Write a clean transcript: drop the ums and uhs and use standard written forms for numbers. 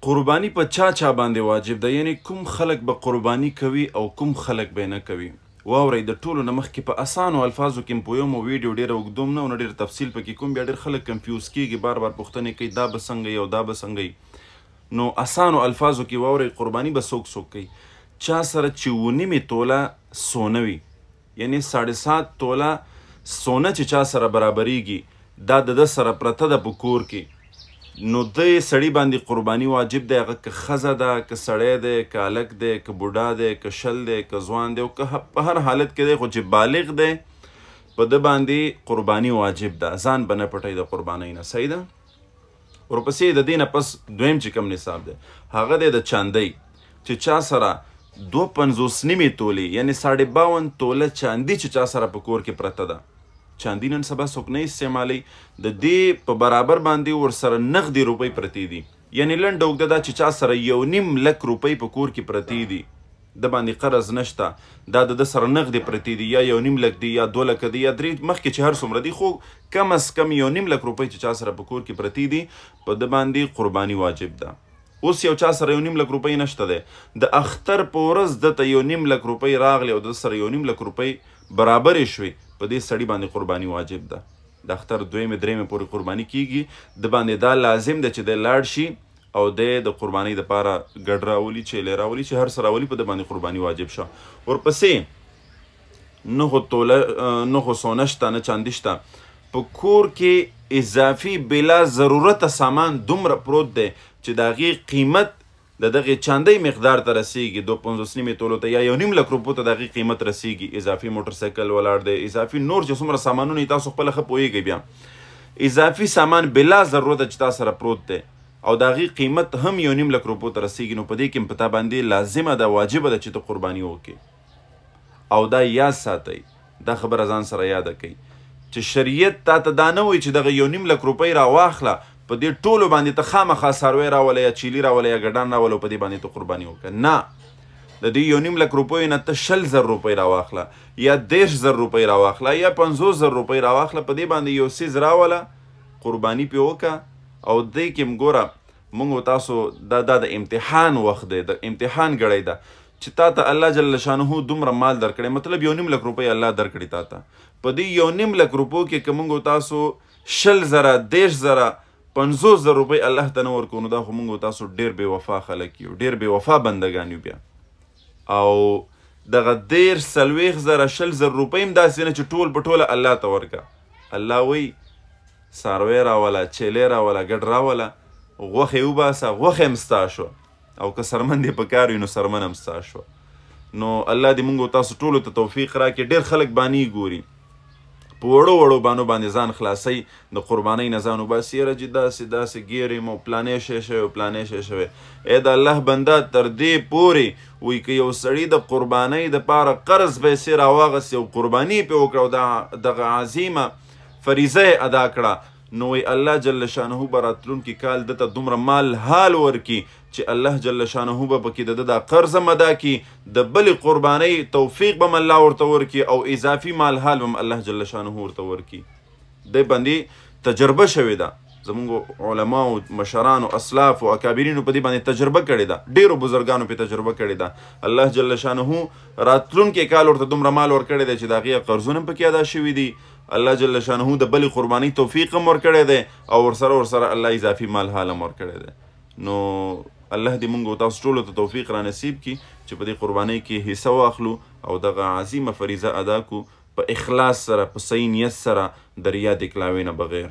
قربانی په چا باندې واجب ده، یعنی کوم خلک به قربانی کوي او کوم خلک به نه کوي. واورئ د ټولو نه مخکې په اسانو الفاظو کې په یو ویډیو ډېره اوږدوم نه او نه ډېر تفصیل پکې کوم، بیا ډېر خلک کنفیوز کېږي، بار پوښتنې کوي دا به څنګه او دا به څنګه. نو اسانو الفاظو کې واورئ قربانی به څوک کوي. چا سره چې 9.5 توله سونه وي، یعنی 7.5 توله سونه چې چا سره برابریږي دا د ده سره پرته ده په کور کې، نو د سړي باندې قربانی واجب دی. هغه که ښځه ده، که سړی دی، که هلک دی، که بوډا دی، که شل دی، که ځوان دی، او که په هر حالت کې دی، خو چې بالغ دی په ده باندې قربانی واجب ده. ځان به نه پټوي د قربانۍ نه. صحیح ده. ورپسې د دې نه پس دویم چې کوم نصاب دی هغه دی د چاندۍ، چې چا سره 52.5 تولې یعنی 52 توله چاندي چې چا سره په کور کې پرته ده. چاندي نن سبا څوک نه استعمالوي، د دې په برابر باندې ورسره نغدي روپۍ پرتې دي، یعنی لنډه اوږده دا چې چا سره 1.5 لک روپۍ په کور کې پرتې دي، د باندې قرض نشته، دا د ده سره نغدي پرتې دي، یا 1.5 لک دي، یا 2 لکه دي، یا 3 مخکې چې هر څومره دي، خو کم از کم 1.5 لک روپۍ چې چا سره په کور کې پرتې دي په ده باندې قرباني واجب ده. اوس یو چا سره 1.5 لک روپۍ نشته دی، د اختر په ورځ دته 1.5 لک روپۍ راغلی او د سره 1.5 لک روپۍ برابرې شوې، په دې سړي باندې قرباني واجب ده. د اختر 2مې 3مې پورې قرباني کیږي، د باندې دا لازم ده چې دی لاړ شي او د قربانۍ دپاره ګډ راولي، چیلې راولي، چې هر څه راولي، په ده باندې قرباني واجب شه. ورپسې نه خو سونه شته نه چاندي شته، په کور کې اضافي بلا ضرورته سامان دومره پروت دی چې د هغې قیمت د دغې چاندۍ مقدار ته رسیږي، 2.5 تولو ته یا 1.5 لک روپو ته د هغې قیمت رسیږي. اضافي موټرسایکل ولاړ دی، اضافي نور چې څومره سامانونه تاسو خپله ښه پوهېږئ، بیا اضافي سامان بلا ضرورته چې تا سره پروت دی او د هغې قیمت هم 1.5 لک روپو ته رسیږي، نو په دې کې په تا باندې لازمه ده، واجبه ده چې ته قرباني وکړې. او دا یاد ساتئ، دا خبره ځان سره یاده کوئ چې شریعت تا ته دا نه وایي چې دغه 1.5 لک روپۍ راواخله، په دې ټولو باندې ته خامخا څاروی راوله یا چیلي راوله یا ګډان راوله او په دې باندې ته قرباني وکړه. نه، د دې 1.5 لک روپیو نه ته 20,000 روپۍ راواخله یا 10,000 روپۍ راواخله یا 50,000 روپۍ راواخله، په دې باندې یو څیز راوله، قرباني پې وکړه. او دې کې ګوره موږ تاسو دا د امتحان وخت دی، د امتحان ګړی ده چې تا ته الله جل شانه دومره مال درکړی، مطلب 1.5 لک روپۍ الله درکړي تا ته. په دې 1.5 لک روپو کې که موږ تاسو 20,000 10,000 50,000 روپۍ الله ته نه ورکو، نو دا خو موږ تاسو ډېر بې وفا خلک یو، ډېر بې وفا بندګان یو. بیا او دغه 10,000 40,000 20,000 روپۍ هم داسې نه چې ټول په ټوله الله ته ورکه. الله وایي څاروی راوله، چیلې راوله، ګډ راوله، غوښې وباسه، غوښې هم ستا شوه، او که سرمن دې په کار وي نو سرمن هم ستا شوه. نو الله دې موږ تاسو ټولو ته توفیق راکړي. ډېر خلک بانې ګوري، په وړو بانو باندې ځان خلاصوي، د قربانۍ نه ځان وباسي، یاره چې داسې ګیر یم او پلانې شی شوی او پلانې شی شوی. ای د الله بنده تر دې پورې وایي که یو سړي د قربانۍ دپاره قرض پیسې راواغستې او قرباني یې پرې وکړه او دغه عظیمه فریضه یې ادا کړه، نو وایي الله جل شانه به راتلونکي کال دته دومره مال حال ورکي چې الله جل شانه به پکې د ده دا قرض هم ادا کړي، د بلې قربانۍ توفیق به هم الله ورته ورکړي او اضافي مال حال به هم الله جل شانه ورته ورکړي. دی باندې تجربه شوې ده، زموږ علماو، مشرانو، اسلافو، اکابرینو په دې باندې تجربه کړې ده، ډېرو بزرګانو پې تجربه کړې ده. الله جل شانه راتلونکي کال ورته دومره مال ورکړی دی چې د هغې قرضونه هم پکې ادا شوي دي. الله جل شانه د بلې قربانۍ توفیق هم ورکړی دی او ورسره الله اضافي مال حال هم ورکړی دی. نو الله دې موږ تاسو ټولو ته توفیق را نصیب کړي چې په دې قربانۍ کې حصه واخلو او دغه عظیمه فریضه ادا کړو په اخلاص سره، په صحیح نیت سره، د ریا د کلاوۍ نه بغیر.